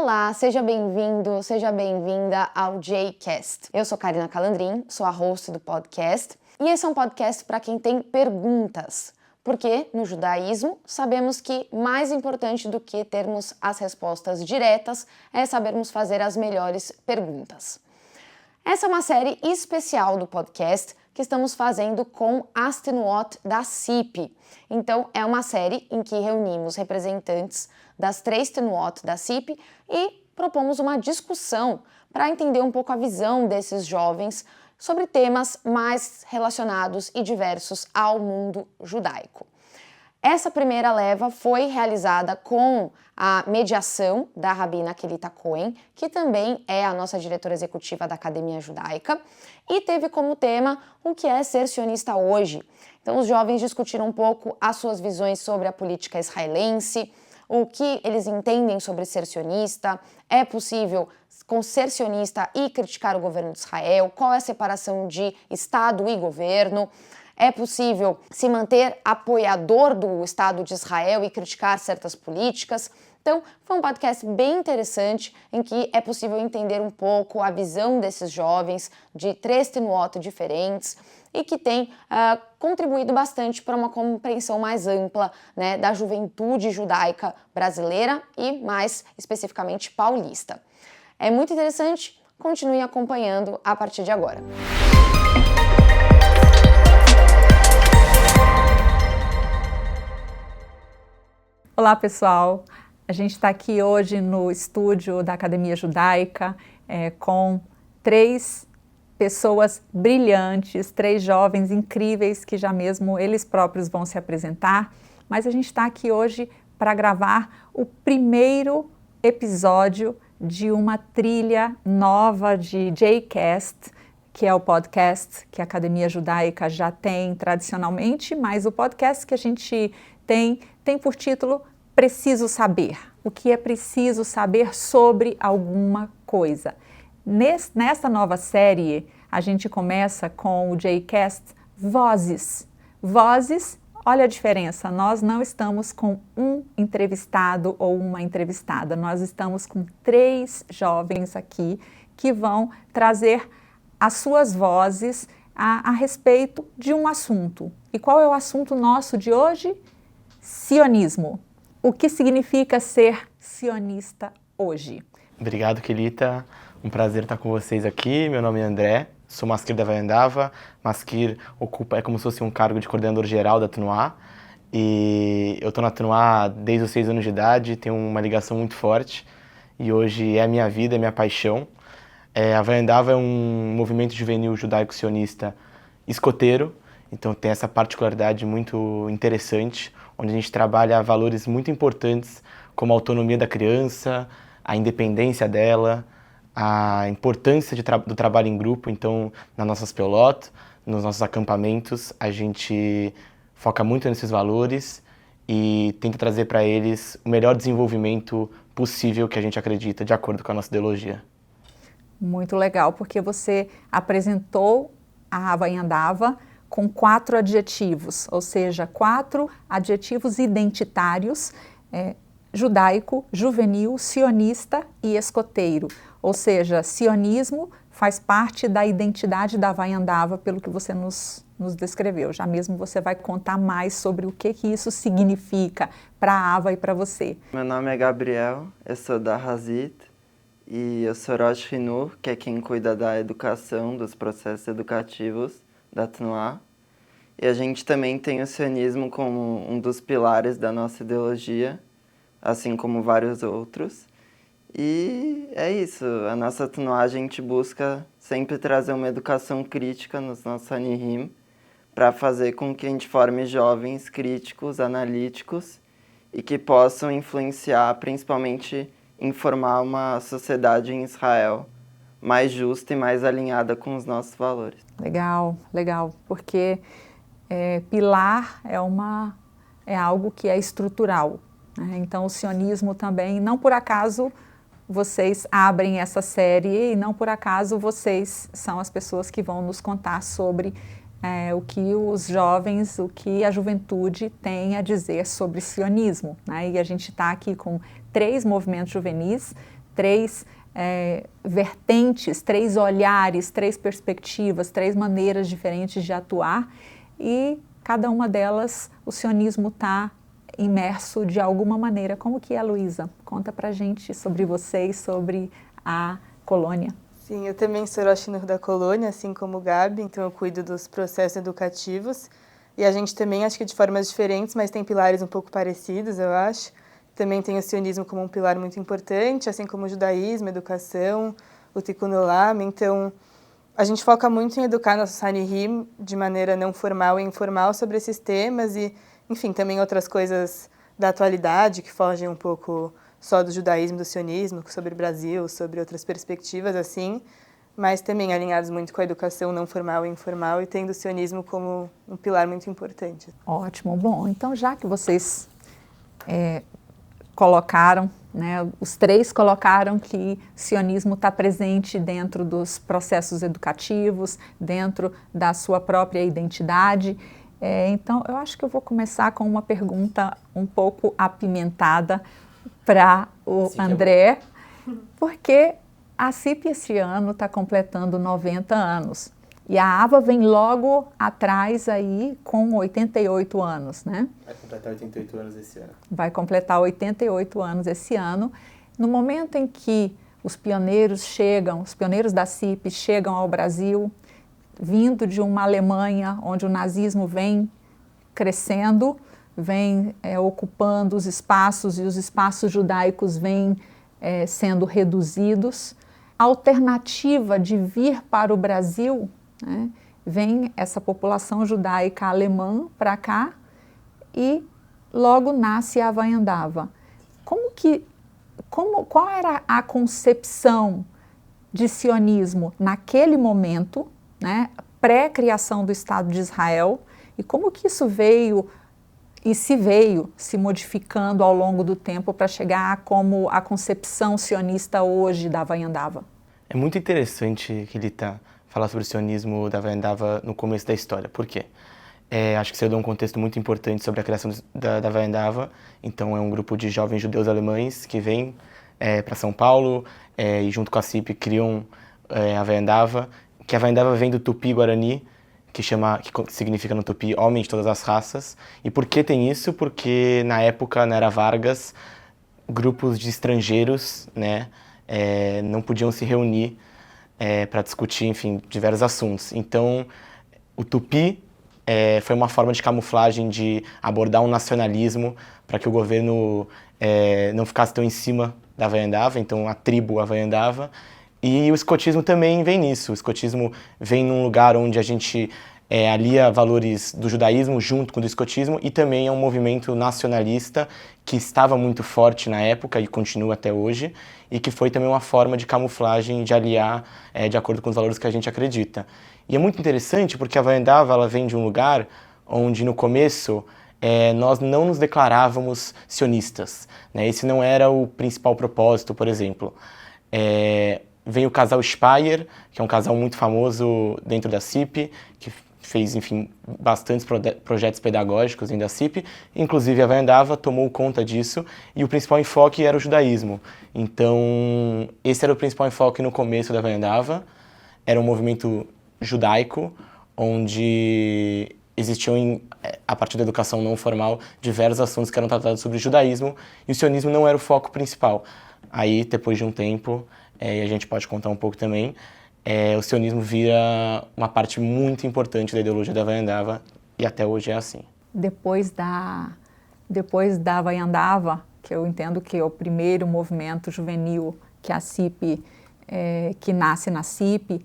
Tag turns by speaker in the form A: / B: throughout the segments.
A: Olá, seja bem-vindo, seja bem-vinda ao Jcast. Eu sou Karina Calandrin, sou a host do podcast e esse é um podcast para quem tem perguntas, porque no judaísmo sabemos que mais importante do que termos as respostas diretas é sabermos fazer as melhores perguntas. Essa é uma série especial do podcast que estamos fazendo com as Tenuot da CIP. Então, é uma série em que reunimos representantes das 3 Tenuot da CIP e propomos uma discussão para entender um pouco a visão desses jovens sobre temas mais relacionados e diversos ao mundo judaico. Essa primeira leva foi realizada com a mediação da Rabina Kelita Cohen, que também é a nossa diretora executiva da Academia Judaica, e teve como tema o que é ser sionista hoje. Então, os jovens discutiram um pouco as suas visões sobre a política israelense, o que eles entendem sobre ser sionista, é possível ser sionista e criticar o governo de Israel, qual é a separação de Estado e governo, é possível se manter apoiador do Estado de Israel e criticar certas políticas. Então, foi um podcast bem interessante em que é possível entender um pouco a visão desses jovens de 3 Tenuot diferentes e que tem contribuído bastante para uma compreensão mais ampla, né, da juventude judaica brasileira e mais especificamente paulista. É muito interessante, continue acompanhando a partir de agora.
B: Olá pessoal, a gente está aqui hoje no estúdio da Academia Judaica com 3 pessoas brilhantes, 3 jovens incríveis que já mesmo eles próprios vão se apresentar, mas a gente está aqui hoje para gravar o primeiro episódio de uma trilha nova de Jcast, que é o podcast que a Academia Judaica já tem tradicionalmente, mas o podcast que a gente tem por título Preciso Saber. O que é preciso saber sobre alguma coisa. Nesta nova série, a gente começa com o Jcast Vozes. Vozes, olha a diferença, nós não estamos com um entrevistado ou uma entrevistada, nós estamos com 3 jovens aqui que vão trazer as suas vozes a respeito de um assunto. E qual é o assunto nosso de hoje? Sionismo. O que significa ser sionista hoje?
C: Obrigado, Kelita. Um prazer estar com vocês aqui. Meu nome é André, sou maskir da Vaiandava. Maskir é como se fosse um cargo de coordenador geral da Tenuá. E eu estou na Tenuá desde os 6 anos de idade, tenho uma ligação muito forte. E hoje é a minha vida, é a minha paixão. A Vaiandava é um movimento juvenil judaico-sionista escoteiro, então tem essa particularidade muito interessante, onde a gente trabalha valores muito importantes como a autonomia da criança, a independência dela, a importância do trabalho em grupo. Então, nas nossas pelotas, nos nossos acampamentos, a gente foca muito nesses valores e tenta trazer para eles o melhor desenvolvimento possível que a gente acredita, de acordo com a nossa ideologia.
B: Muito legal, porque você apresentou a Vaiandava com 4 adjetivos, ou seja, 4 adjetivos identitários, judaico, juvenil, sionista e escoteiro. Ou seja, sionismo faz parte da identidade da Vaiandava, pelo que você nos descreveu. Já mesmo você vai contar mais sobre o que isso significa para a Ava e para você.
D: Meu nome é Gabriel, eu sou da Hazit e eu sou Rosh Hinur, que é quem cuida da educação, dos processos educativos da Tenuá. E a gente também tem o sionismo como um dos pilares da nossa ideologia, assim como vários outros. E é isso, a nossa Tenuá, a gente busca sempre trazer uma educação crítica nos nossos Anihim, para fazer com que a gente forme jovens críticos, analíticos, e que possam influenciar, principalmente, em formar uma sociedade em Israel mais justa e mais alinhada com os nossos valores.
B: Legal, legal, porque pilar é algo que é estrutural, né? Então o sionismo também, não por acaso vocês abrem essa série e não por acaso vocês são as pessoas que vão nos contar sobre o que os jovens, o que a juventude tem a dizer sobre sionismo, né? E a gente está aqui com 3 movimentos juvenis, três vertentes, três olhares, três perspectivas, três maneiras diferentes de atuar e cada uma delas o sionismo está imerso de alguma maneira. Como que é, Luísa? Conta pra gente sobre vocês, sobre a colônia.
E: Sim, eu também sou Rosh Hinur da colônia, assim como o Gabi, então eu cuido dos processos educativos. E a gente também, acho que de formas diferentes, mas tem pilares um pouco parecidos, eu acho. Também tem o sionismo como um pilar muito importante, assim como o judaísmo, a educação, o Tikkun Olam. Então, a gente foca muito em educar nossos Hanihim de maneira não formal e informal sobre esses temas e, enfim, também outras coisas da atualidade que fogem um pouco só do judaísmo, do sionismo, sobre o Brasil, sobre outras perspectivas, assim, mas também alinhados muito com a educação não formal e informal e tendo o sionismo como um pilar muito importante.
B: Ótimo. Bom, então já que vocês colocaram, né, os três colocaram que o sionismo está presente dentro dos processos educativos, dentro da sua própria identidade. Então, eu acho que eu vou começar com uma pergunta um pouco apimentada para o André, porque a CIP esse ano está completando 90 anos e a AVA vem logo atrás aí com 88 anos, né?
C: Vai completar 88 anos esse ano.
B: Vai completar 88 anos esse ano. No momento em que os pioneiros da CIP chegam ao Brasil, vindo de uma Alemanha onde o nazismo vem crescendo, vem ocupando os espaços e os espaços judaicos vêm sendo reduzidos. A alternativa de vir para o Brasil, né, vem essa população judaica alemã para cá e logo nasce a Havaiandava. Qual era a concepção de sionismo naquele momento, né, pré-criação do Estado de Israel, e como que isso veio se modificando ao longo do tempo para chegar como a concepção sionista hoje da Havaiandava?
C: É muito interessante, Kelita, falar sobre o sionismo da Havaiandava no começo da história. Por quê? Acho que você deu um contexto muito importante sobre a criação da Havaiandava. Então, é um grupo de jovens judeus alemães que vêm para São Paulo e, junto com a CIP, criam a Havaiandava, que a Havaiandava vem do Tupi-Guarani, que significa no Tupi homem de todas as raças. E por que tem isso? Porque na época, na Era Vargas, grupos de estrangeiros, né, não podiam se reunir para discutir, enfim, diversos assuntos. Então, o Tupi foi uma forma de camuflagem de abordar um nacionalismo para que o governo não ficasse tão em cima da Havaiandava, então a tribo Havaiandava. E o escotismo também vem nisso. O escotismo vem num lugar onde a gente alia valores do judaísmo junto com o do escotismo e também é um movimento nacionalista que estava muito forte na época e continua até hoje e que foi também uma forma de camuflagem, de aliar de acordo com os valores que a gente acredita. E é muito interessante porque a Havaiandava ela vem de um lugar onde no começo nós não nos declarávamos sionistas, né? Esse não era o principal propósito, por exemplo. Vem o casal Speyer, que é um casal muito famoso dentro da CIP, que fez, enfim, bastantes projetos pedagógicos dentro da CIP, inclusive a Havaiandava tomou conta disso, e o principal enfoque era o judaísmo. Então, esse era o principal enfoque no começo da Havaiandava, era um movimento judaico, onde existiam, a partir da educação não formal, diversos assuntos que eram tratados sobre judaísmo, e o sionismo não era o foco principal. Aí, depois de um tempo, e a gente pode contar um pouco também, o sionismo vira uma parte muito importante da ideologia da Havaiandava e até hoje é assim.
B: Depois da Havaiandava, que eu entendo que é o primeiro movimento juvenil que a CIP, que nasce na CIP,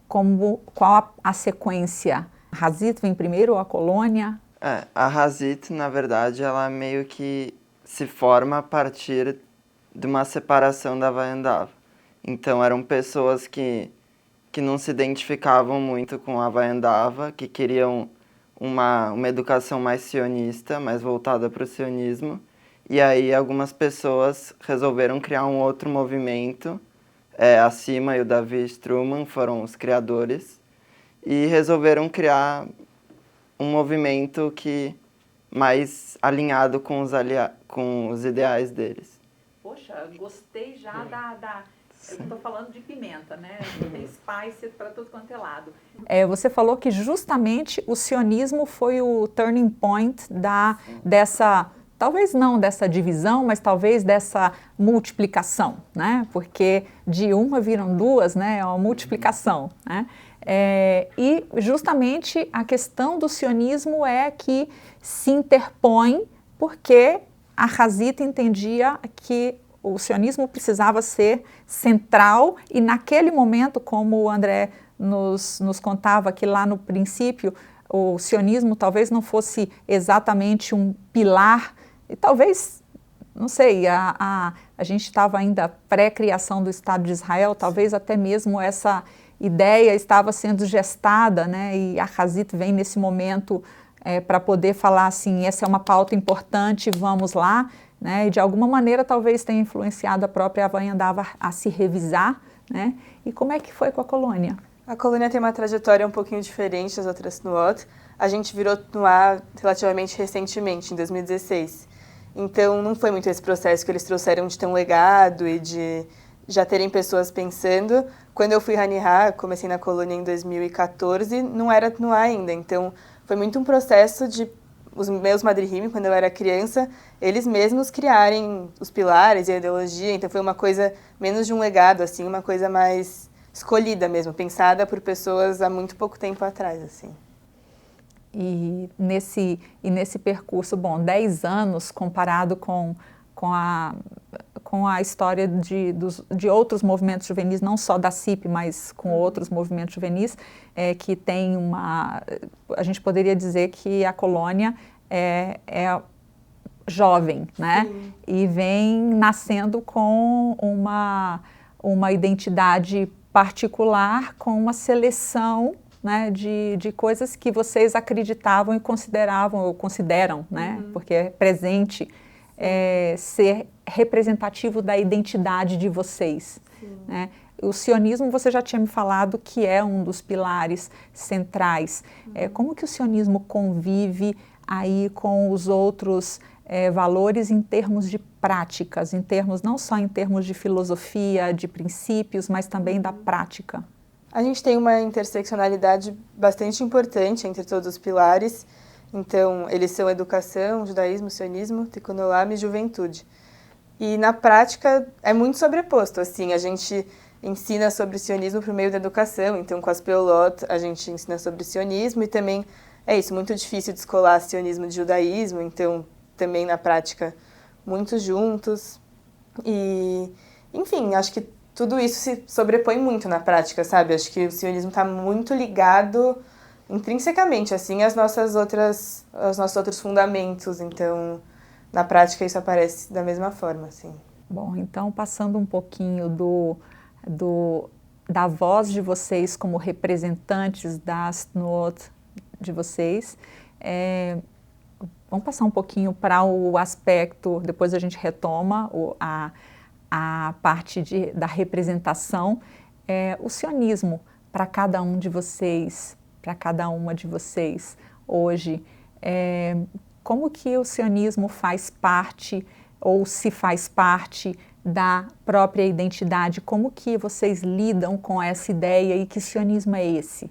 B: qual a sequência? A Hazit vem primeiro ou a colônia?
D: A Hazit, na verdade, ela meio que se forma a partir de uma separação da Havaiandava. Então, eram pessoas que não se identificavam muito com a Havaiandava, que queriam uma educação mais sionista, mais voltada para o sionismo. E aí, algumas pessoas resolveram criar um outro movimento. A Sima e o Davi Struman foram os criadores. E resolveram criar um movimento mais alinhado com os ideais deles.
B: Poxa, gostei já eu estou falando de pimenta, né? Tem spice para tudo quanto é lado. Você falou que justamente o sionismo foi o turning point dessa, talvez não dessa divisão, mas talvez dessa multiplicação, né? Porque de uma viram duas, né? É uma multiplicação, né? E justamente a questão do sionismo é que se interpõe porque a Hazit entendia que o sionismo precisava ser central e naquele momento, como o André nos contava que lá no princípio o sionismo talvez não fosse exatamente um pilar, e talvez, não sei, a gente estava ainda pré-criação do Estado de Israel, talvez até mesmo essa ideia estava sendo gestada, né? E a Hazit vem nesse momento para poder falar assim, essa é uma pauta importante, vamos lá, né? E de alguma maneira talvez tenha influenciado a própria Avanhandava a se revisar, né? E como é que foi com a colônia?
E: A colônia tem uma trajetória um pouquinho diferente das outras Tnuot. A gente virou Tnuá relativamente recentemente, em 2016. Então não foi muito esse processo que eles trouxeram de ter um legado e de já terem pessoas pensando. Quando eu fui Hanihá, comecei na colônia em 2014, não era Tnuá ainda. Então foi muito um processo de os meus madrihim, quando eu era criança, eles mesmos criarem os pilares e a ideologia, então foi uma coisa menos de um legado, assim, uma coisa mais escolhida mesmo, pensada por pessoas há muito pouco tempo atrás, assim.
B: E nesse percurso, bom, 10 anos comparado com a história de outros movimentos juvenis, não só da CIP, mas com outros movimentos juvenis, que tem a gente poderia dizer que a colônia é jovem, né? Sim. E vem nascendo com uma identidade particular, com uma seleção, né, de coisas que vocês acreditavam e consideravam, ou consideram, né? Porque é presente ser representativo da identidade de vocês, né? O sionismo, você já tinha me falado que é um dos pilares centrais. Como que o sionismo convive aí com os outros valores em termos de práticas, não só em termos de filosofia, de princípios, mas também da prática?
E: A gente tem uma interseccionalidade bastante importante entre todos os pilares. Então, eles são educação, judaísmo, sionismo, tikkun olam e juventude. E na prática é muito sobreposto, assim, a gente ensina sobre sionismo por meio da educação, então com as Peolot a gente ensina sobre sionismo e também é isso, muito difícil descolar sionismo de judaísmo, então também na prática muito juntos. E, enfim, acho que tudo isso se sobrepõe muito na prática, sabe? Acho que o sionismo está muito ligado intrinsecamente, assim, aos nossos outros fundamentos. Então, na prática, isso aparece da mesma forma, assim.
B: Bom, então, passando um pouquinho da voz de vocês como representantes das Tnuot de vocês, vamos passar um pouquinho para o aspecto, depois a gente retoma a parte da representação, o sionismo para cada um de vocês, para cada uma de vocês hoje. Como que o sionismo faz parte, ou se faz parte da própria identidade? Como que vocês lidam com essa ideia e que sionismo é esse?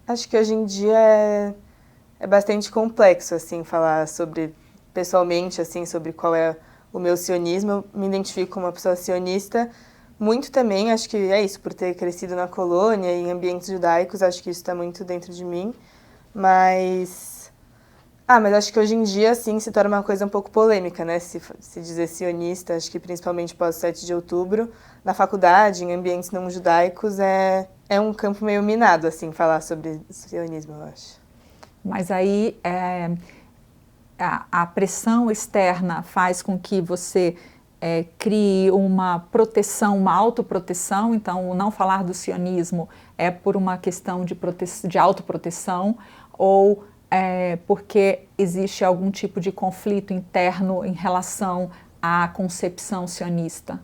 E: Acho que hoje em dia é bastante complexo, assim, falar sobre, pessoalmente, assim, sobre qual é o meu sionismo. Eu me identifico como uma pessoa sionista, muito também, acho que é isso, por ter crescido na colônia e em ambientes judaicos, acho que isso está muito dentro de mim, mas acho que hoje em dia, sim, se torna uma coisa um pouco polêmica, né, se dizer sionista, acho que principalmente pós 7 de outubro, na faculdade, em ambientes não judaicos, é um campo meio minado, assim, falar sobre sionismo, eu acho.
B: Mas aí a pressão externa faz com que você crie uma proteção, uma autoproteção. Então, não falar do sionismo é por uma questão de autoproteção ou porque existe algum tipo de conflito interno em relação à concepção sionista?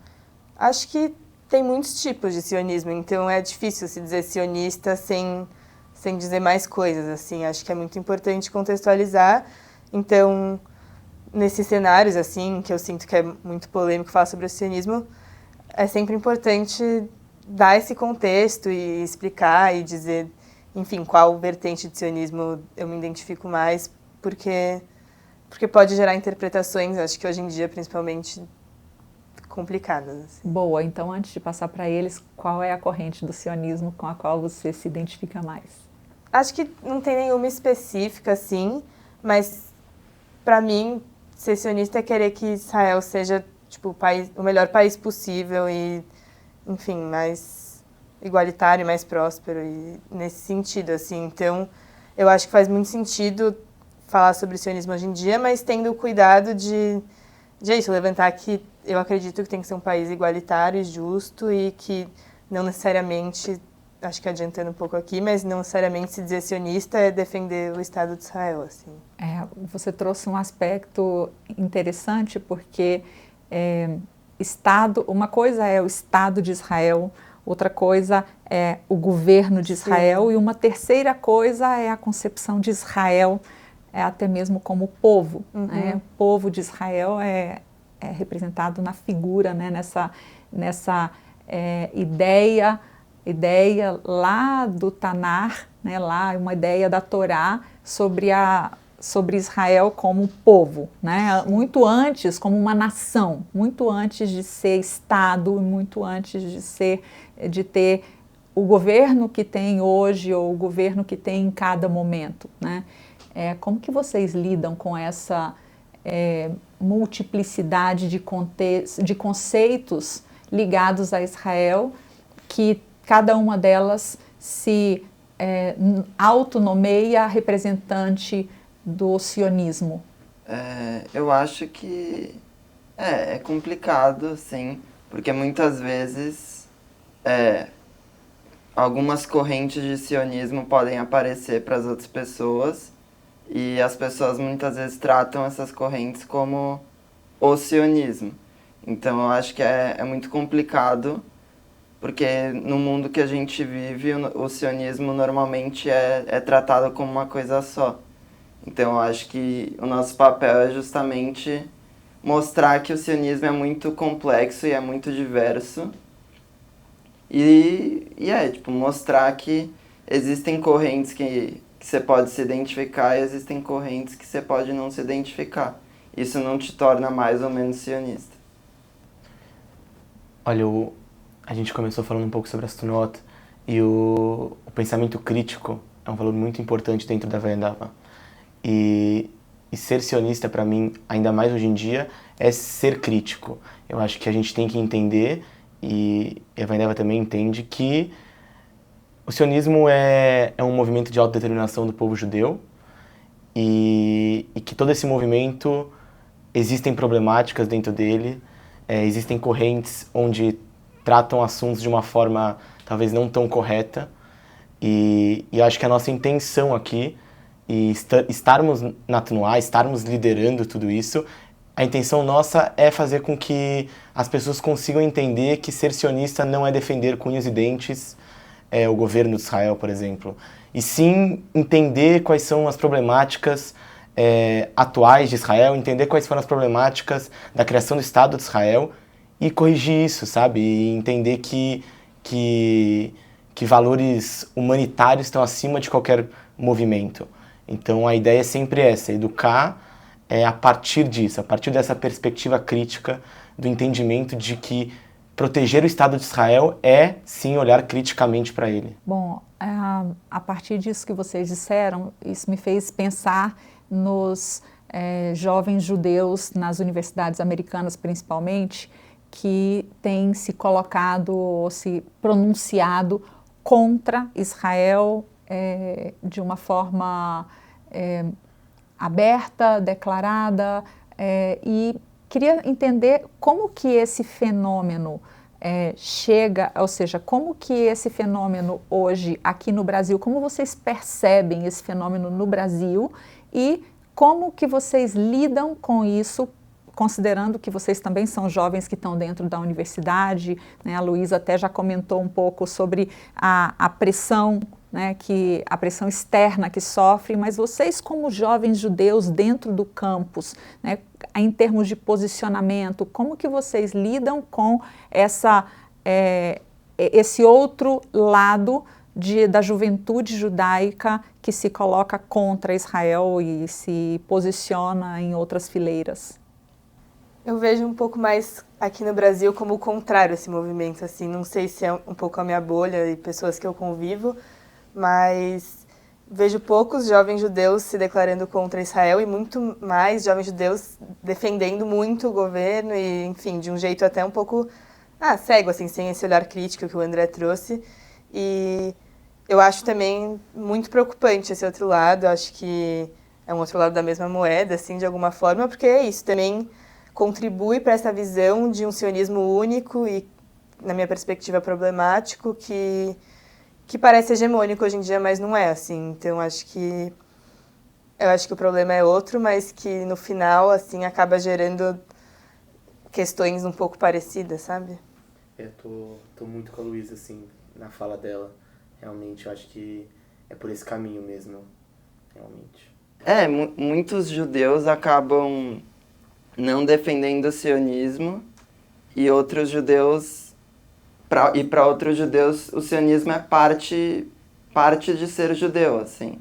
E: Acho que tem muitos tipos de sionismo, então é difícil se dizer sionista sem dizer mais coisas, assim. Acho que é muito importante contextualizar. Então, nesses cenários, assim, que eu sinto que é muito polêmico falar sobre o sionismo, é sempre importante dar esse contexto e explicar e dizer, enfim, qual vertente de sionismo eu me identifico mais, porque pode gerar interpretações, acho que hoje em dia, principalmente, complicadas. Assim.
B: Boa, então antes de passar para eles, qual é a corrente do sionismo com a qual você se identifica mais?
E: Acho que não tem nenhuma específica, assim, mas para mim, ser sionista é querer que Israel seja tipo, o melhor país possível e, enfim, mais igualitário, mais próspero e nesse sentido, assim. Então, eu acho que faz muito sentido falar sobre sionismo hoje em dia, mas tendo o cuidado de isso, levantar que eu acredito que tem que ser um país igualitário e justo e que não necessariamente, acho que adiantando um pouco aqui, mas não necessariamente se dizer sionista é defender o Estado de Israel, assim.
B: Você trouxe um aspecto interessante porque Estado, uma coisa é o Estado de Israel, outra coisa é o governo de Israel e uma terceira coisa é a concepção de Israel, até mesmo como povo. Né? O povo de Israel é representado na figura, né? nessa ideia lá do Tanar, né? Lá uma ideia da Torá sobre Israel como povo, né? Muito antes como uma nação, muito antes de ser Estado, muito antes de ter o governo que tem hoje ou o governo que tem em cada momento, né? Como que vocês lidam com essa multiplicidade de conceitos ligados a Israel, que cada uma delas se autonomeia representante do sionismo?
D: Eu acho que é complicado, sim, porque muitas vezes algumas correntes de sionismo podem aparecer para as outras pessoas e as pessoas muitas vezes tratam essas correntes como o sionismo. Então eu acho que é muito complicado, porque no mundo que a gente vive o sionismo normalmente é tratado como uma coisa só. Então eu acho que o nosso papel é justamente mostrar que o sionismo é muito complexo e é muito diverso. E tipo, mostrar que existem correntes que você pode se identificar e existem correntes que você pode não se identificar. Isso não te torna mais ou menos sionista.
C: Olha, a gente começou falando um pouco sobre as Tunot e o pensamento crítico é um valor muito importante dentro da Vayandava. E ser sionista, para mim, ainda mais hoje em dia, é ser crítico. Eu acho que a gente tem que entender, e a Vayandava também entende, que o sionismo é um movimento de autodeterminação do povo judeu e que todo esse movimento, existem problemáticas dentro dele, existem correntes onde tratam assuntos de uma forma talvez não tão correta e acho que a nossa intenção aqui e estarmos na Tnuá, estarmos liderando tudo isso, a intenção nossa é fazer com que as pessoas consigam entender que ser sionista não é defender com unhas e dentes o governo de Israel, por exemplo, e sim entender quais são as problemáticas atuais de Israel, entender quais foram as problemáticas da criação do Estado de Israel e corrigir isso, sabe? E entender que valores humanitários estão acima de qualquer movimento. Então a ideia é sempre essa, educar a partir disso, a partir dessa perspectiva crítica do entendimento de que proteger o Estado de Israel é, sim, olhar criticamente para ele.
B: Bom, a partir disso que vocês disseram, isso me fez pensar nos jovens judeus nas universidades americanas, principalmente, que têm se colocado ou se pronunciado contra Israel de uma forma aberta, declarada, e queria entender como que esse fenômeno chega, ou seja, como que esse fenômeno hoje aqui no Brasil, como vocês percebem esse fenômeno no Brasil e como que vocês lidam com isso, considerando que vocês também são jovens que estão dentro da universidade, né? A Luísa até já comentou um pouco sobre a pressão né, que a pressão externa que sofre, mas vocês como jovens judeus dentro do campus, né, em termos de posicionamento, como que vocês lidam com esse outro lado da juventude judaica que se coloca contra Israel e se posiciona em outras fileiras?
E: Eu vejo um pouco mais aqui no Brasil como o contrário esse movimento, assim, não sei se é um pouco a minha bolha e pessoas que eu convivo, mas vejo poucos jovens judeus se declarando contra Israel e muito mais jovens judeus defendendo muito o governo e, enfim, de um jeito até um pouco cego, assim, sem esse olhar crítico que o André trouxe. E eu acho também muito preocupante esse outro lado, acho que é um outro lado da mesma moeda, assim, de alguma forma, porque é isso, também contribui para essa visão de um sionismo único e, na minha perspectiva, problemático, que parece hegemônico hoje em dia, mas não é, assim. Então, eu acho que o problema é outro, mas que, no final, assim, acaba gerando questões um pouco parecidas, sabe?
C: Eu tô muito com a Luísa, assim, na fala dela. Realmente, eu acho que é por esse caminho mesmo, realmente.
D: Muitos judeus acabam não defendendo o sionismo e outros judeus, para outros judeus, o sionismo é parte de ser judeu, assim.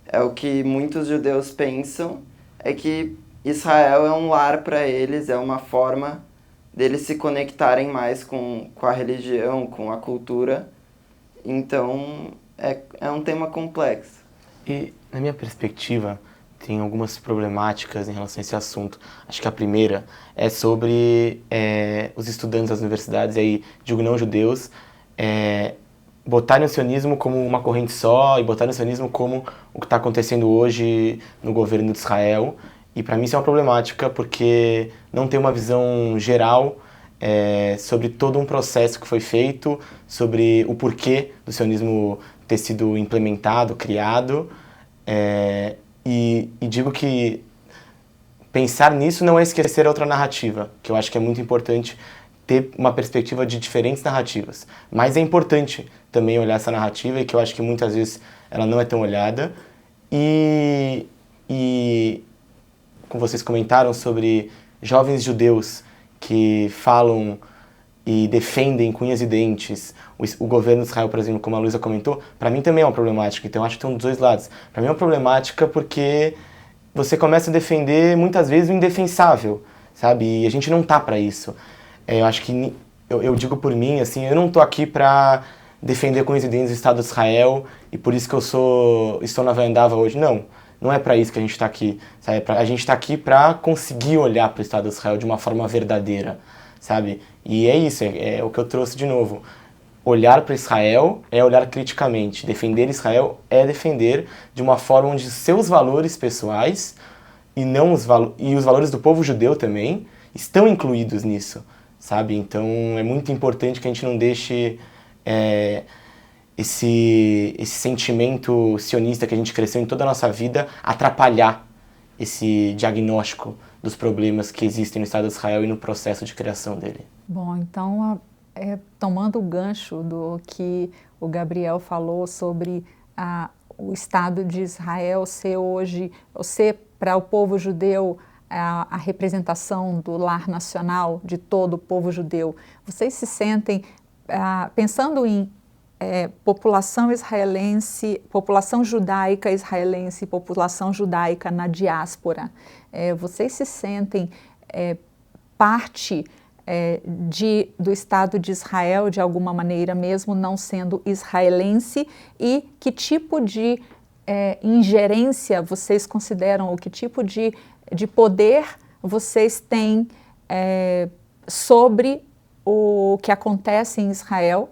D: É o que muitos judeus pensam, é que Israel é um lar para eles, é uma forma deles se conectarem mais com a religião, com a cultura. Então, é um tema complexo.
C: E, na minha perspectiva, tem algumas problemáticas em relação a esse assunto. Acho que a primeira é sobre os estudantes das universidades, e aí digo não judeus, botarem o sionismo como uma corrente só e botarem o sionismo como o que está acontecendo hoje no governo de Israel. E para mim isso é uma problemática porque não tem uma visão geral sobre todo um processo que foi feito, sobre o porquê do sionismo ter sido implementado, criado. E digo que pensar nisso não é esquecer outra narrativa, que eu acho que é muito importante ter uma perspectiva de diferentes narrativas. Mas é importante também olhar essa narrativa e que eu acho que muitas vezes ela não é tão olhada. E como vocês comentaram sobre jovens judeus que falam e defendem com unhas e dentes o governo de Israel, por exemplo, como a Luísa comentou, para mim também é uma problemática. Então, eu acho que tem dos dois lados. Para mim é uma problemática porque você começa a defender, muitas vezes, o indefensável, sabe? E a gente não tá para isso. Eu acho que, eu digo por mim, assim, eu não tô aqui para defender com unhas e dentes o Estado de Israel e por isso que estou na Vaiandava hoje. Não é para isso que a gente está aqui. Sabe? A gente está aqui para conseguir olhar para o Estado de Israel de uma forma verdadeira, sabe? E é isso, é o que eu trouxe de novo. Olhar para Israel é olhar criticamente. Defender Israel é defender de uma forma onde seus valores pessoais e os valores do povo judeu também estão incluídos nisso, sabe? Então é muito importante que a gente não deixe esse sentimento sionista que a gente cresceu em toda a nossa vida atrapalhar esse diagnóstico dos problemas que existem no Estado de Israel e no processo de criação dele.
B: Bom, então, tomando o gancho do que o Gabriel falou sobre o Estado de Israel ser para o povo judeu a representação do lar nacional de todo o povo judeu, vocês se sentem, pensando em população israelense, população judaica israelense, população judaica na diáspora, vocês se sentem parte do Estado de Israel de alguma maneira, mesmo não sendo israelense, e que tipo de ingerência vocês consideram, ou que tipo de poder vocês têm sobre o que acontece em Israel,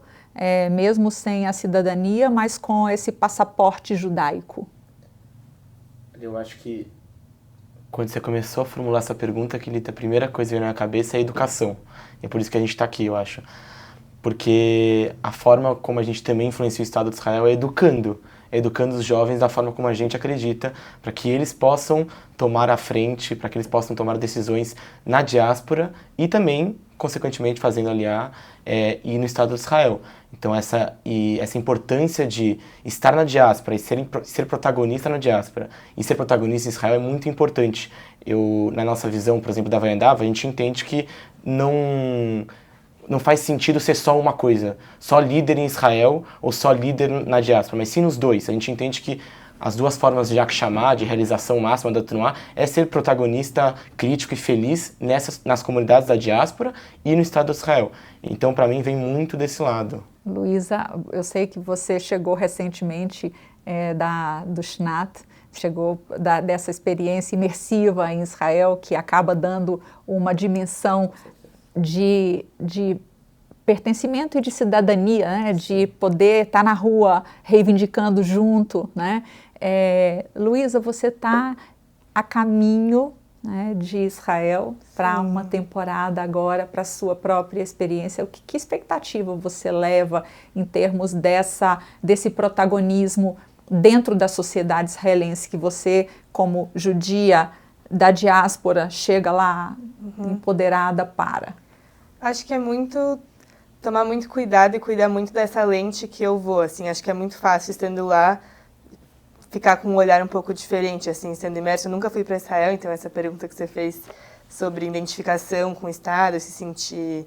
B: mesmo sem a cidadania, mas com esse passaporte judaico?
C: Eu acho que quando você começou a formular essa pergunta, a primeira coisa que veio na minha cabeça é a educação. É por isso que a gente está aqui, eu acho. Porque a forma como a gente também influencia o Estado de Israel é educando os jovens da forma como a gente acredita, para que eles possam tomar a frente, para que eles possam tomar decisões na diáspora e também consequentemente fazendo aliar ir no Estado de Israel. Então essa importância de estar na diáspora e ser protagonista na diáspora e ser protagonista em Israel é muito importante. Na nossa visão, por exemplo, da Vaiandava, a gente entende que não faz sentido ser só uma coisa, só líder em Israel ou só líder na diáspora, mas sim nos dois. A gente entende que as duas formas de Agshama, de realização máxima da Tnuá, é ser protagonista crítico e feliz nas comunidades da diáspora e no Estado de Israel. Então, para mim, vem muito desse lado.
B: Luísa, eu sei que você chegou recentemente do Shnat, chegou dessa experiência imersiva em Israel, que acaba dando uma dimensão de pertencimento e de cidadania, né? De poder estar na rua reivindicando junto, né? Luísa, você está a caminho, né, de Israel para uma temporada agora, para a sua própria experiência. Que expectativa você leva em termos desse protagonismo dentro da sociedade israelense, que você, como judia da diáspora, chega lá empoderada para?
E: Acho que é tomar muito cuidado e cuidar muito dessa lente que eu vou, assim. Acho que é muito fácil, estando lá, ficar com um olhar um pouco diferente, assim, sendo imerso. Eu nunca fui para Israel, então essa pergunta que você fez sobre identificação com o Estado, se sentir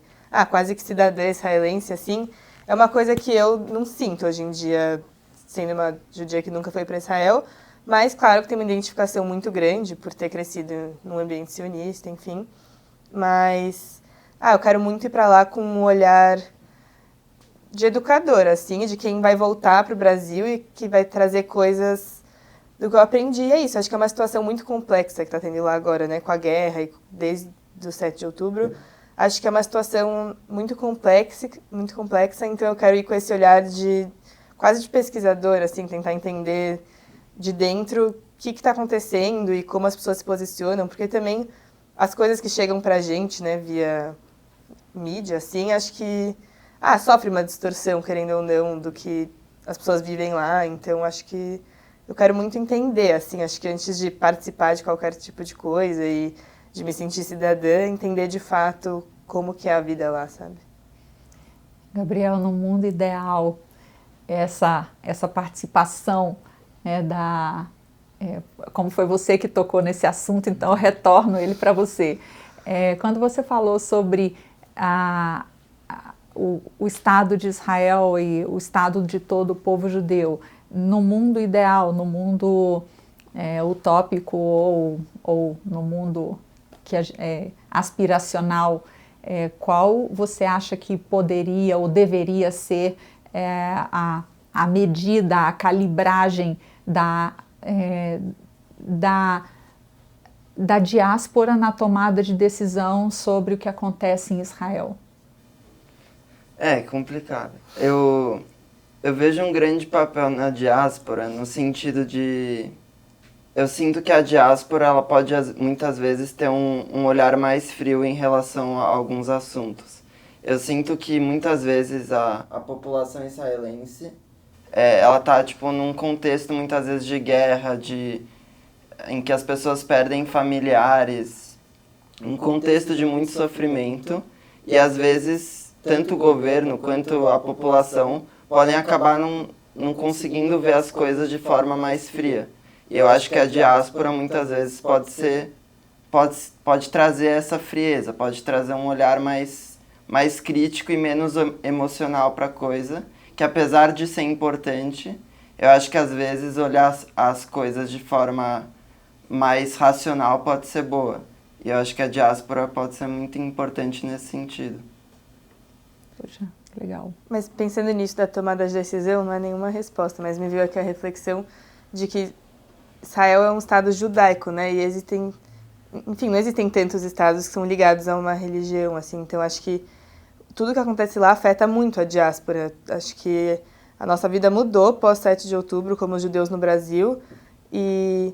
E: quase que cidadã israelense, assim, é uma coisa que eu não sinto hoje em dia, sendo uma judia que nunca foi para Israel, mas claro que tem uma identificação muito grande por ter crescido num ambiente sionista, enfim. Mas eu quero muito ir para lá com um olhar de educador, assim, de quem vai voltar para o Brasil e que vai trazer coisas do que eu aprendi. E é isso, acho que é uma situação muito complexa que está tendo lá agora, né, com a guerra e desde o 7 de outubro. Acho que é uma situação muito complexa, então eu quero ir com esse olhar quase de pesquisador, assim, tentar entender de dentro o que está acontecendo e como as pessoas se posicionam, porque também as coisas que chegam para a gente, né, via mídia, assim, acho que sofre uma distorção, querendo ou não, do que as pessoas vivem lá. Então, acho que eu quero muito entender, assim, acho que antes de participar de qualquer tipo de coisa e de me sentir cidadã, entender de fato como que é a vida lá, sabe?
B: Gabriel, no mundo ideal, essa participação, né, como foi você que tocou nesse assunto, então eu retorno ele para você. Quando você falou sobre o Estado de Israel e o Estado de todo o povo judeu, no mundo ideal, no mundo utópico ou no mundo que aspiracional, qual você acha que poderia ou deveria ser a medida, a calibragem da diáspora na tomada de decisão sobre o que acontece em Israel?
D: É complicado. Eu vejo um grande papel na diáspora, no sentido de... Eu sinto que a diáspora ela pode muitas vezes ter um olhar mais frio em relação a alguns assuntos. Eu sinto que muitas vezes a população israelense ela tá tipo num contexto muitas vezes de guerra, em que as pessoas perdem familiares, um contexto de muito sofrimento, e às vezes tanto o governo quanto a população podem acabar não conseguindo ver as coisas de forma mais fria. E eu acho que a diáspora muitas vezes pode trazer essa frieza, pode trazer um olhar mais crítico e menos emocional para a coisa, que apesar de ser importante, eu acho que às vezes olhar as coisas de forma mais racional pode ser boa. E eu acho que a diáspora pode ser muito importante nesse sentido.
B: Poxa, legal.
E: Mas pensando nisso da tomada de decisão, não é nenhuma resposta, mas me veio aqui a reflexão de que Israel é um estado judaico, né? E não existem tantos estados que são ligados a uma religião, assim. Então, acho que tudo que acontece lá afeta muito a diáspora. Acho que a nossa vida mudou pós 7 de outubro, como judeus no Brasil. E,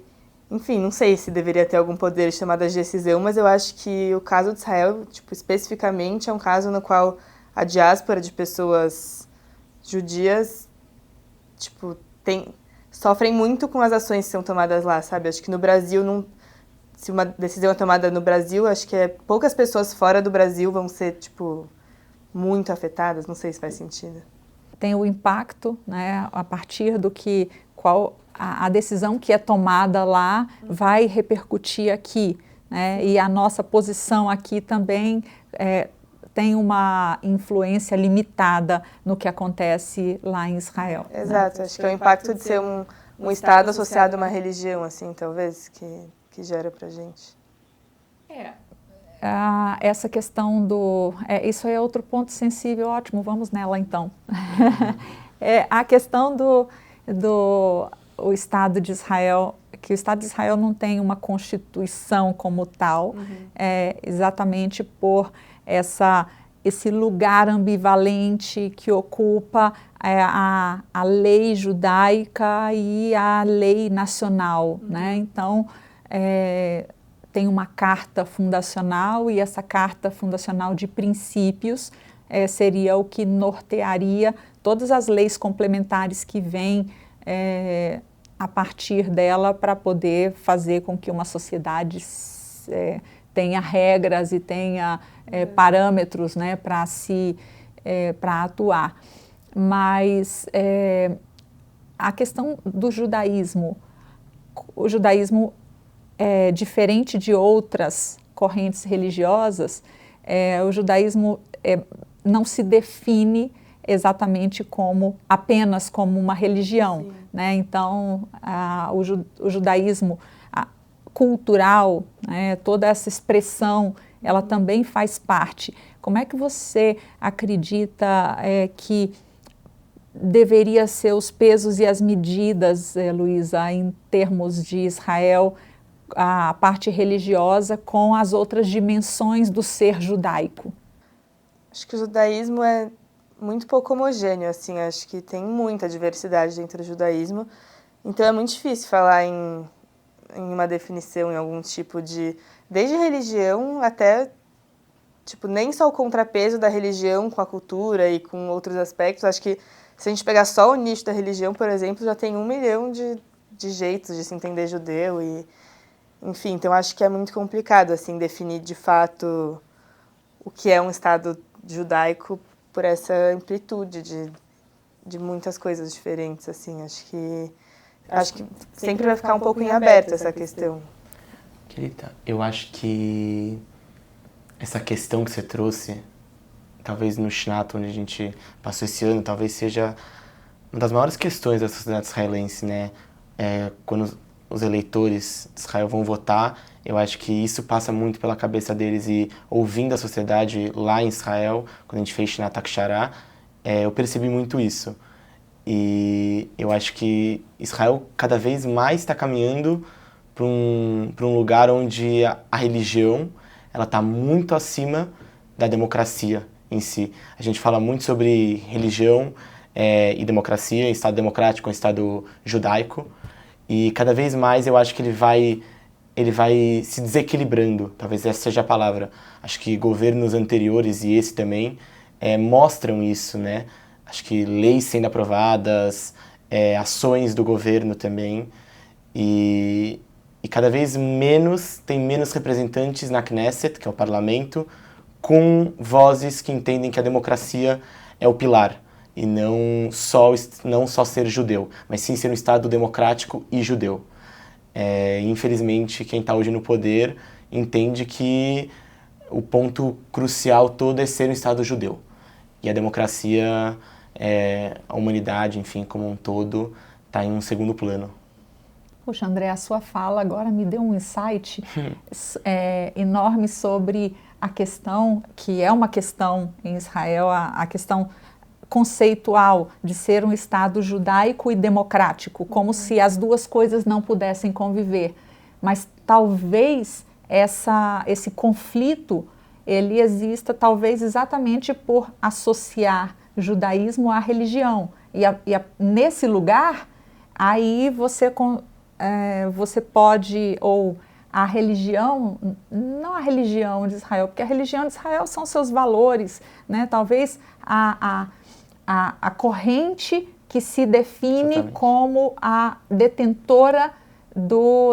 E: enfim, não sei se deveria ter algum poder chamado de decisão, mas eu acho que o caso de Israel, tipo, especificamente, é um caso no qual a diáspora de pessoas judias, tipo, sofrem muito com as ações que são tomadas lá, sabe? Acho que no Brasil se uma decisão é tomada no Brasil, acho que poucas pessoas fora do Brasil vão ser, tipo, muito afetadas. Não sei se faz sentido.
B: Tem o impacto, né, a partir do que a decisão que é tomada lá vai repercutir aqui, né, e a nossa posição aqui também tem uma influência limitada no que acontece lá em Israel.
E: Exato, acho que é o impacto de ser um Estado associado a uma religião, assim, talvez, que gera pra gente.
B: Essa questão isso é outro ponto sensível, ótimo, vamos nela então. A questão o Estado de Israel, que o Estado de Israel não tem uma constituição como tal, exatamente por esse lugar ambivalente que ocupa a lei judaica e a lei nacional, né? Então, tem uma carta fundacional e essa carta fundacional de princípios seria o que nortearia todas as leis complementares que vêm a partir dela para poder fazer com que uma sociedade tenha regras e tenha parâmetros, né, para atuar. Mas a questão do judaísmo, o judaísmo diferente de outras correntes religiosas, o judaísmo não se define exatamente apenas como uma religião, né? Então, o judaísmo cultural, né, toda essa expressão, ela também faz parte. Como é que você acredita que deveria ser os pesos e as medidas, Luísa, em termos de Israel, a parte religiosa com as outras dimensões do ser judaico?
E: Acho que o judaísmo é muito pouco homogêneo, assim, acho que tem muita diversidade dentro do judaísmo, então é muito difícil falar em uma definição, em algum tipo desde religião até, tipo, nem só o contrapeso da religião com a cultura e com outros aspectos. Acho que se a gente pegar só o nicho da religião, por exemplo, já tem 1 milhão de jeitos de se entender judeu e, enfim, então acho que é muito complicado, assim, definir de fato o que é um Estado judaico por essa amplitude de muitas coisas diferentes, assim, acho que sempre vai ficar um pouco em aberto essa questão.
C: Querida, eu acho que essa questão que você trouxe, talvez no Shnat, onde a gente passou esse ano, talvez seja uma das maiores questões da sociedade israelense, né? Quando os eleitores de Israel vão votar, eu acho que isso passa muito pela cabeça deles, e ouvindo a sociedade lá em Israel, quando a gente fez Shnat Akshara, eu percebi muito isso. E eu acho que Israel cada vez mais está caminhando para um lugar onde a religião ela está muito acima da democracia em si. A gente fala muito sobre religião e democracia, Estado democrático, Estado judaico, e cada vez mais eu acho que ele vai se desequilibrando, talvez essa seja a palavra. Acho que governos anteriores e esse também mostram isso, né? Acho que leis sendo aprovadas, ações do governo também, e cada vez tem menos representantes na Knesset, que é o parlamento, com vozes que entendem que a democracia é o pilar, e não só ser judeu, mas sim ser um Estado democrático e judeu. Infelizmente, quem está hoje no poder entende que o ponto crucial todo é ser um Estado judeu, e a democracia, a humanidade, enfim, como um todo, está em um segundo plano.
B: Poxa, André, a sua fala agora me deu um insight enorme sobre a questão, que é uma questão em Israel, a questão conceitual de ser um Estado judaico e democrático, como se as duas coisas não pudessem conviver. Mas talvez esse conflito ele exista talvez exatamente por associar judaísmo à religião. Nesse lugar, aí você pode, ou a religião, não a religião de Israel, porque a religião de Israel são seus valores, né? Talvez a corrente que se define
C: Exatamente.
B: como a detentora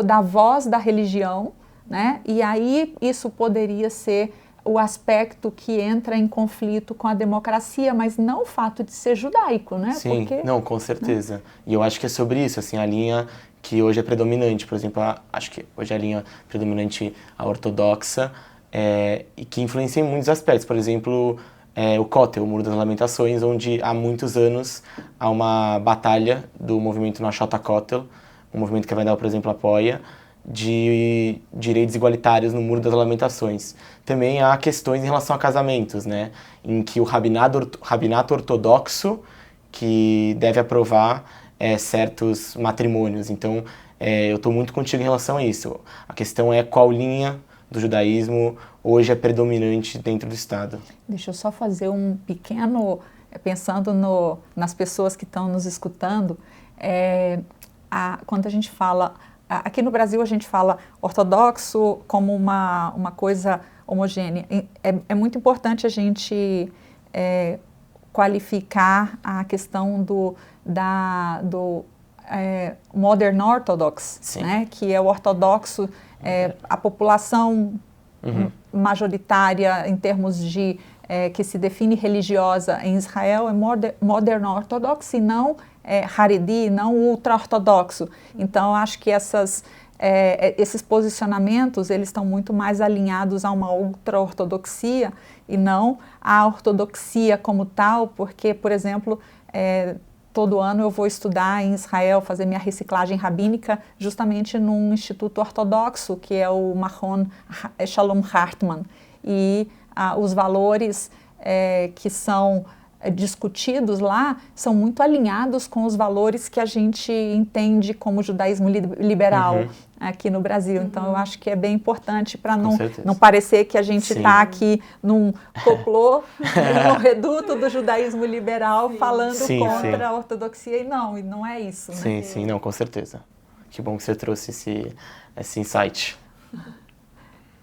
B: da voz da religião, né? E aí isso poderia ser o aspecto que entra em conflito com a democracia, mas não o fato de ser judaico, né?
C: Sim,
B: Porque,
C: não, com certeza. E eu acho que é sobre isso, assim, a linha que hoje é predominante, por exemplo, acho que hoje é a linha predominante a ortodoxa, e que influencia em muitos aspectos, por exemplo, o Kotel, o Muro das Lamentações, onde há muitos anos há uma batalha do movimento Nashot HaKotel, um movimento que a Avianda, por exemplo, apoia, de direitos igualitários no Muro das Lamentações. Também há questões em relação a casamentos, né, em que o rabinato ortodoxo que deve aprovar certos matrimônios. Então, eu estou muito contigo em relação a isso. A questão é qual linha do judaísmo hoje é predominante dentro do Estado.
B: deixa eu só fazer um pequeno, pensando nas pessoas que estão nos escutando, quando a gente fala, aqui no Brasil a gente fala ortodoxo como uma coisa homogênea. É muito importante a gente qualificar a questão do Modern Orthodox, né? Que é o ortodoxo, a população majoritária em termos de que se define religiosa em Israel é Modern Orthodox e não Haredi, não ultra-ortodoxo. Então, acho que esses posicionamentos eles estão muito mais alinhados a uma ultra-ortodoxia e não a ortodoxia como tal, porque, por exemplo, todo ano eu vou estudar em Israel, fazer minha reciclagem rabínica justamente num instituto ortodoxo, que é o Machon Shalom Hartman. E os valores que são discutidos lá são muito alinhados com os valores que a gente entende como judaísmo liberal aqui no Brasil. Então, eu acho que é bem importante para não parecer que a gente está aqui num complô, num reduto do judaísmo liberal falando contra a ortodoxia. E não é isso.
C: Sim,
B: né?
C: Sim, não, com certeza. Que bom que você trouxe esse insight.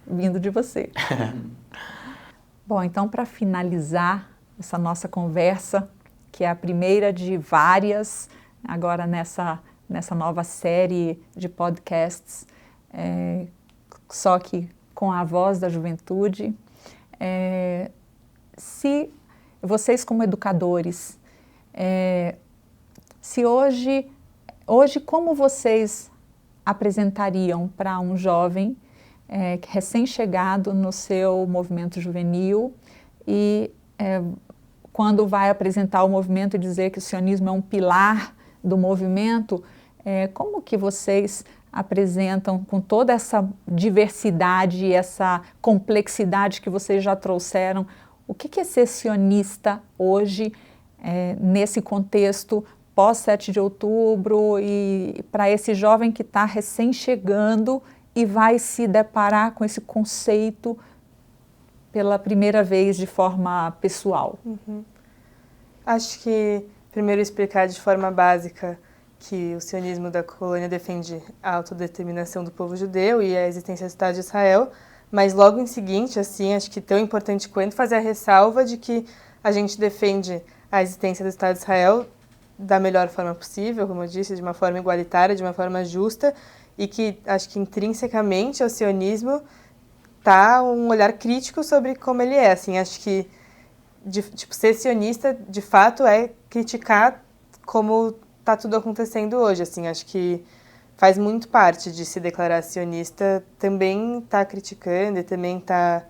B: Vindo de você. Bom, então, para finalizar essa nossa conversa, que é a primeira de várias, agora nessa nova série de podcasts, só que com a voz da juventude. Se vocês como educadores, se hoje como vocês apresentariam para um jovem recém-chegado no seu movimento juvenil e quando vai apresentar o movimento e dizer que o sionismo é um pilar do movimento, como que vocês apresentam com toda essa diversidade e essa complexidade que vocês já trouxeram, o que é ser sionista hoje, nesse contexto pós-7 de outubro e para esse jovem que está recém-chegando e vai se deparar com esse conceito pela primeira vez de forma pessoal?
E: Acho que primeiro explicar de forma básica que o sionismo da colônia defende a autodeterminação do povo judeu e a existência do Estado de Israel, mas logo em seguinte, assim, acho que tão importante quanto fazer a ressalva de que a gente defende a existência do Estado de Israel da melhor forma possível, como eu disse, de uma forma igualitária, de uma forma justa, e que acho que intrinsecamente ao sionismo tá um olhar crítico sobre como ele é, assim, acho que ser sionista de fato é criticar como tá tudo acontecendo hoje, assim, acho que faz muito parte de se declarar sionista, também tá criticando e também tá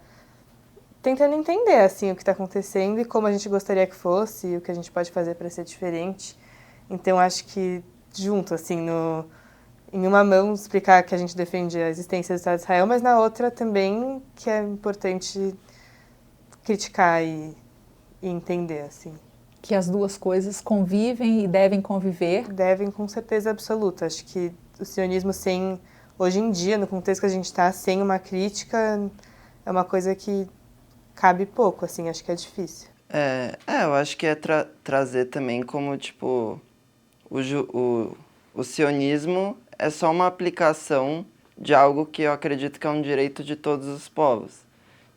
E: tentando entender, assim, o que está acontecendo e como a gente gostaria que fosse e o que a gente pode fazer para ser diferente. Então, acho que junto, assim, em uma mão explicar que a gente defende a existência do Estado de Israel, mas na outra também que é importante criticar e entender, assim.
B: Que as duas coisas convivem e devem conviver?
E: Devem, com certeza absoluta. Acho que o sionismo hoje em dia, no contexto que a gente está, sem uma crítica, é uma coisa que cabe pouco, assim, acho que é difícil.
D: Eu acho que é trazer também como, tipo, o sionismo é só uma aplicação de algo que eu acredito que é um direito de todos os povos.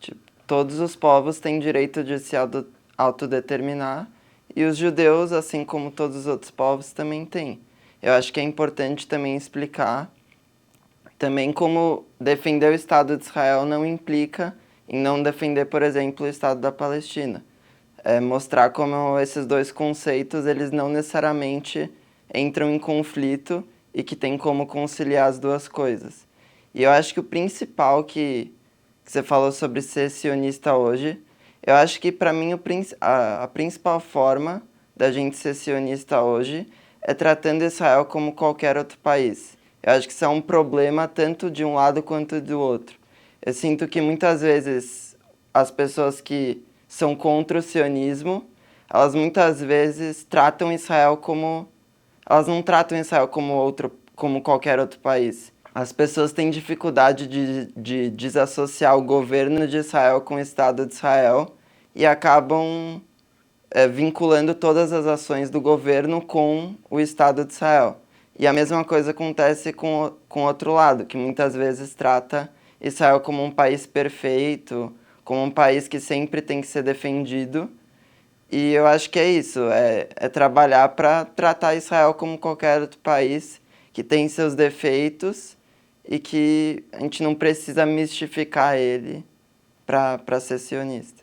D: Tipo, todos os povos têm direito de se autodeterminar e os judeus, assim como todos os outros povos, também têm. Eu acho que é importante também explicar também como defender o Estado de Israel não implica em não defender, por exemplo, o Estado da Palestina. Mostrar como esses dois conceitos, eles não necessariamente entram em conflito e que tem como conciliar as duas coisas. E eu acho que o principal que você falou sobre ser sionista hoje, eu acho que para mim a principal forma da gente ser sionista hoje é tratando Israel como qualquer outro país. Eu acho que isso é um problema tanto de um lado quanto do outro. Eu sinto que muitas vezes as pessoas que são contra o sionismo, elas muitas vezes tratam Israel como... Elas não tratam Israel como qualquer outro país. As pessoas têm dificuldade de desassociar o governo de Israel com o Estado de Israel e acabam vinculando todas as ações do governo com o Estado de Israel. E a mesma coisa acontece com o outro lado, que muitas vezes trata Israel como um país perfeito, como um país que sempre tem que ser defendido. E eu acho que é isso, é trabalhar para tratar Israel como qualquer outro país que tem seus defeitos e que a gente não precisa mistificar ele para ser sionista.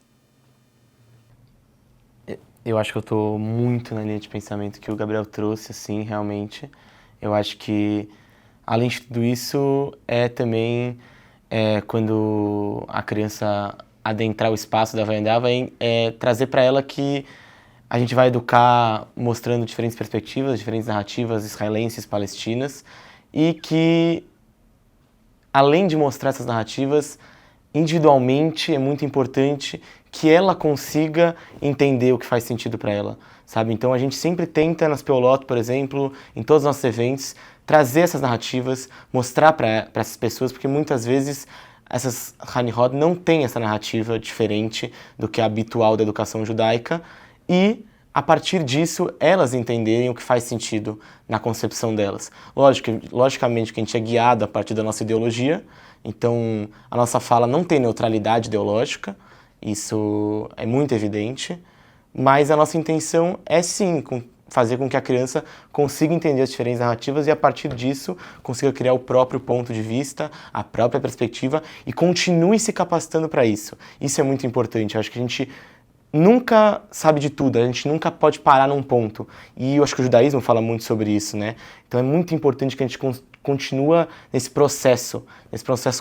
C: Eu acho que eu estou muito na linha de pensamento que o Gabriel trouxe, assim, realmente. Eu acho que, além de tudo isso, também quando a criança adentrar o espaço da Vaiandava, trazer para ela que a gente vai educar mostrando diferentes perspectivas, diferentes narrativas israelenses, palestinas, e que, além de mostrar essas narrativas, individualmente é muito importante que ela consiga entender o que faz sentido para ela, sabe? Então a gente sempre tenta nas Peolot, por exemplo, em todos os nossos eventos, trazer essas narrativas, mostrar para essas pessoas, porque muitas vezes essas Hanihot não têm essa narrativa diferente do que é habitual da educação judaica e, a partir disso, elas entenderem o que faz sentido na concepção delas. Logicamente que a gente é guiado a partir da nossa ideologia, então a nossa fala não tem neutralidade ideológica, isso é muito evidente, mas a nossa intenção é sim fazer com que a criança consiga entender as diferentes narrativas e a partir disso consiga criar o próprio ponto de vista, a própria perspectiva e continue se capacitando para isso. Isso é muito importante, eu acho que a gente nunca sabe de tudo, a gente nunca pode parar num ponto. E eu acho que o judaísmo fala muito sobre isso, né? Então é muito importante que a gente continue nesse processo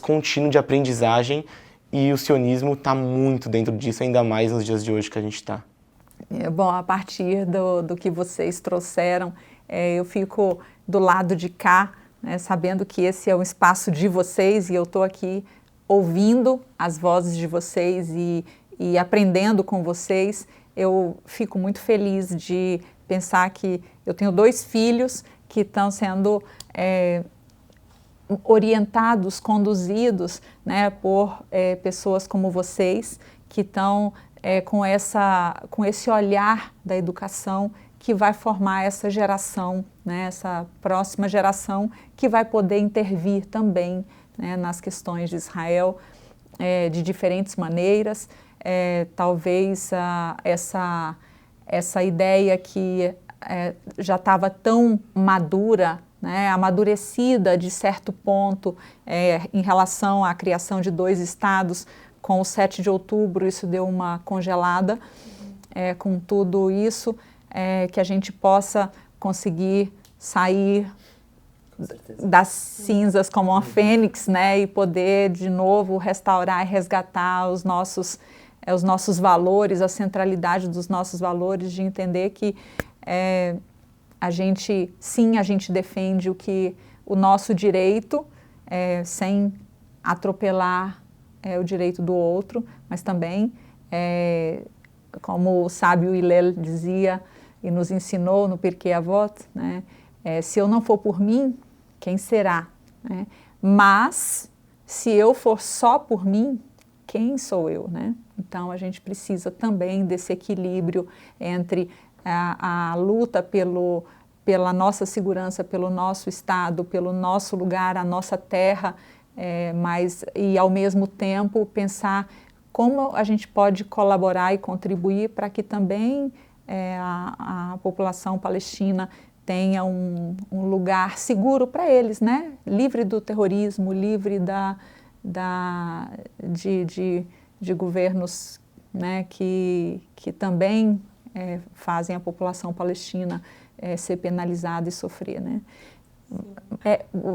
C: contínuo de aprendizagem e o sionismo está muito dentro disso, ainda mais nos dias de hoje que a gente está.
B: Bom, a partir do que vocês trouxeram, eu fico do lado de cá, né, sabendo que esse é o espaço de vocês e eu estou aqui ouvindo as vozes de vocês e aprendendo com vocês. Eu fico muito feliz de pensar que eu tenho 2 filhos que estão sendo orientados, conduzidos, né, por pessoas como vocês, que estão com esse olhar da educação que vai formar essa geração, né, essa próxima geração que vai poder intervir também, né, nas questões de Israel de diferentes maneiras. Talvez essa ideia que já estava tão madura, né, amadurecida de certo ponto em relação à criação de 2 estados, com o 7 de outubro isso deu uma congelada, com tudo isso, que a gente possa conseguir sair das cinzas como uma fênix, né, e poder de novo restaurar e resgatar os nossos valores, a centralidade dos nossos valores, de entender que a gente defende o nosso direito, sem atropelar o direito do outro, mas também, como o sábio Hillel dizia e nos ensinou no Pirkei Avot, né, se eu não for por mim, quem será? Né? Mas, se eu for só por mim, quem sou eu? Né? Então, a gente precisa também desse equilíbrio entre a luta pela nossa segurança, pelo nosso Estado, pelo nosso lugar, a nossa terra, e ao mesmo tempo pensar como a gente pode colaborar e contribuir para que também a população palestina tenha um lugar seguro para eles, né? Livre do terrorismo, livre de governos, né, que também fazem a população palestina ser penalizada e sofrer, né?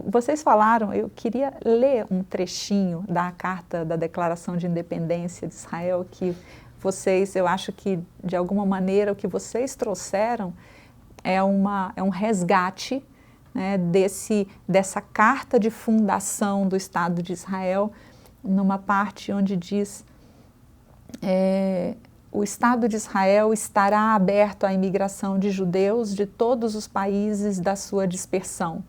B: Vocês falaram, eu queria ler um trechinho da carta da Declaração de Independência de Israel, que vocês, eu acho que de alguma maneira o que vocês trouxeram é um resgate, né, dessa carta de fundação do Estado de Israel, numa parte onde diz: o Estado de Israel estará aberto à imigração de judeus de todos os países da sua dispersão.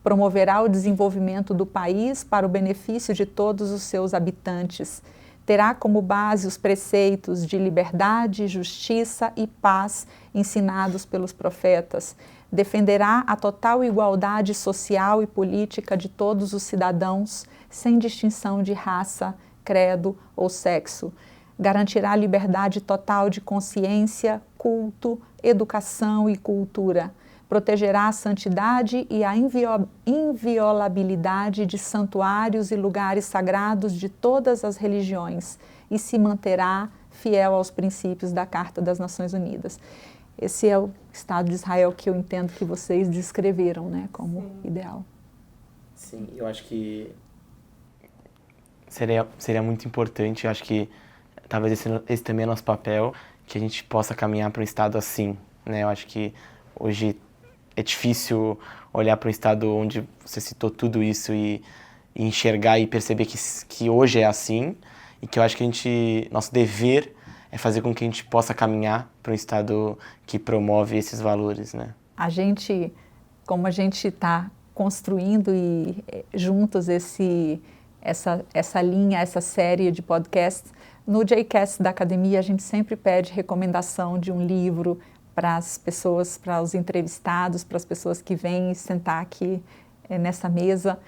B: Promoverá o desenvolvimento do país para o benefício de todos os seus habitantes. Terá como base os preceitos de liberdade, justiça e paz ensinados pelos profetas. Defenderá a total igualdade social e política de todos os cidadãos, sem distinção de raça, credo ou sexo. Garantirá liberdade total de consciência, culto, educação e cultura. Protegerá a santidade e a inviolabilidade de santuários e lugares sagrados de todas as religiões e se manterá fiel aos princípios da Carta das Nações Unidas. Esse é o Estado de Israel que eu entendo que vocês descreveram, né, como ideal.
C: Sim, eu acho que seria muito importante, eu acho que talvez esse também é nosso papel, que a gente possa caminhar para um Estado assim, né? Eu acho que hoje é difícil olhar para um Estado onde você citou tudo isso e enxergar e perceber que hoje é assim, e que eu acho que nosso dever é fazer com que a gente possa caminhar para um Estado que promove esses valores, né?
B: Como a gente está construindo juntos essa linha, essa série de podcasts, no J-Cast da academia a gente sempre pede recomendação de um livro para as pessoas, para os entrevistados, para as pessoas que vêm sentar aqui nessa mesa.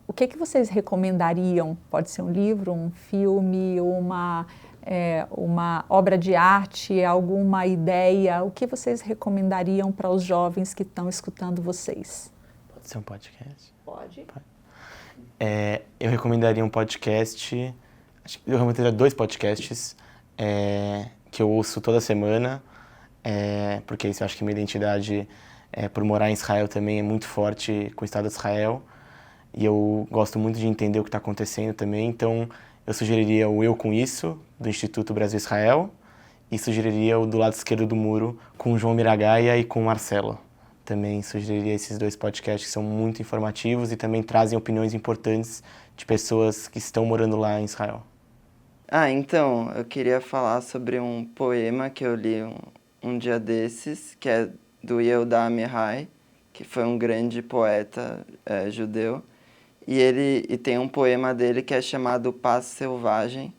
B: O que vocês recomendariam? Pode ser um livro, um filme, uma obra de arte, alguma ideia? O que vocês recomendariam para os jovens que estão escutando vocês?
C: Pode ser um podcast?
B: Pode.
C: Eu recomendaria um podcast, eu recomendaria 2 podcasts que eu ouço toda semana, porque isso eu acho que minha identidade por morar em Israel também é muito forte com o Estado de Israel, e eu gosto muito de entender o que está acontecendo também, então eu sugeriria o Eu Com Isso, do Instituto Brasil-Israel, e sugeriria o Do Lado Esquerdo do Muro, com o João Miragaia e com o Marcelo. Também sugeriria esses 2 podcasts que são muito informativos e também trazem opiniões importantes de pessoas que estão morando lá em Israel.
D: Então, eu queria falar sobre um poema que eu li um dia desses, que é do Yehuda Amichai, que foi um grande poeta judeu. E tem um poema dele que é chamado Paz Selvagem.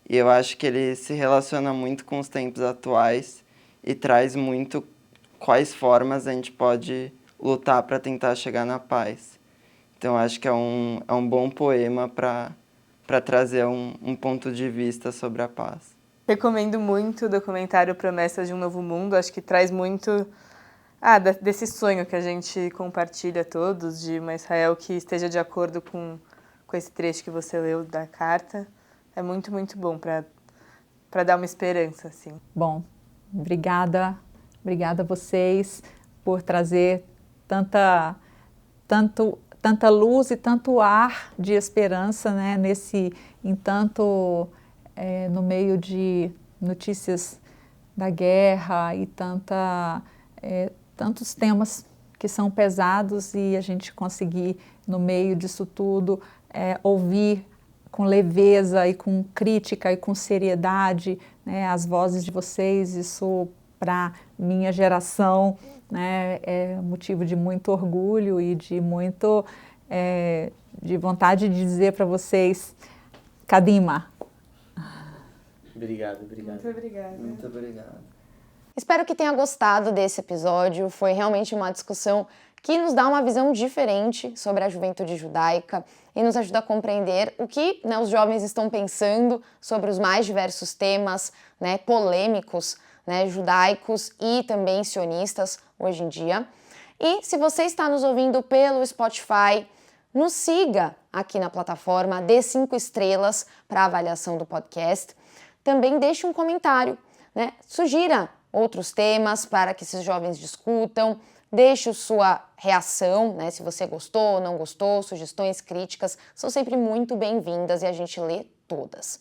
D: E eu acho que ele se relaciona muito com os tempos atuais e traz muito quais formas a gente pode lutar para tentar chegar na paz. Então, acho que é um bom poema para trazer um ponto de vista sobre a paz.
E: Recomendo muito o documentário Promessas de um Novo Mundo. Acho que traz muito desse sonho que a gente compartilha todos, de uma Israel que esteja de acordo com esse trecho que você leu da carta. É muito, muito bom para dar uma esperança, assim.
B: Bom, obrigada a vocês por trazer tanta luz e tanto ar de esperança, né, no meio de notícias da guerra e tantos temas que são pesados, e a gente conseguir, no meio disso tudo, ouvir com leveza e com crítica e com seriedade, né, as vozes de vocês. Isso, para minha geração, né, é motivo de muito orgulho e de vontade de dizer para vocês, Kadima.
C: Obrigado.
E: Muito obrigada.
D: Muito obrigado.
A: Espero que tenha gostado desse episódio. Foi realmente uma discussão que nos dá uma visão diferente sobre a juventude judaica e nos ajuda a compreender o que, né, os jovens estão pensando sobre os mais diversos temas, né, polêmicos né, judaicos e também sionistas hoje em dia. E se você está nos ouvindo pelo Spotify, nos siga aqui na plataforma, dê 5 estrelas para a avaliação do podcast. Também deixe um comentário, né? Sugira outros temas para que esses jovens discutam, deixe sua reação, né? Se você gostou ou não gostou, sugestões, críticas, são sempre muito bem-vindas e a gente lê todas.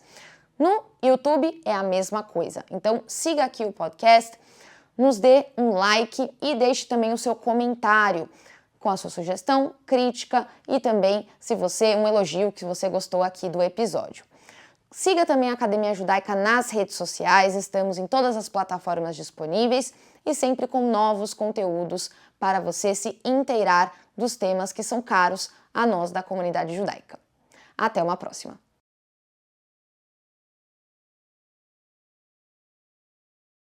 A: No YouTube é a mesma coisa, então siga aqui o podcast, nos dê um like e deixe também o seu comentário com a sua sugestão, crítica e também um elogio que você gostou aqui do episódio. Siga também a Academia Judaica nas redes sociais, estamos em todas as plataformas disponíveis e sempre com novos conteúdos para você se inteirar dos temas que são caros a nós da comunidade judaica. Até uma próxima!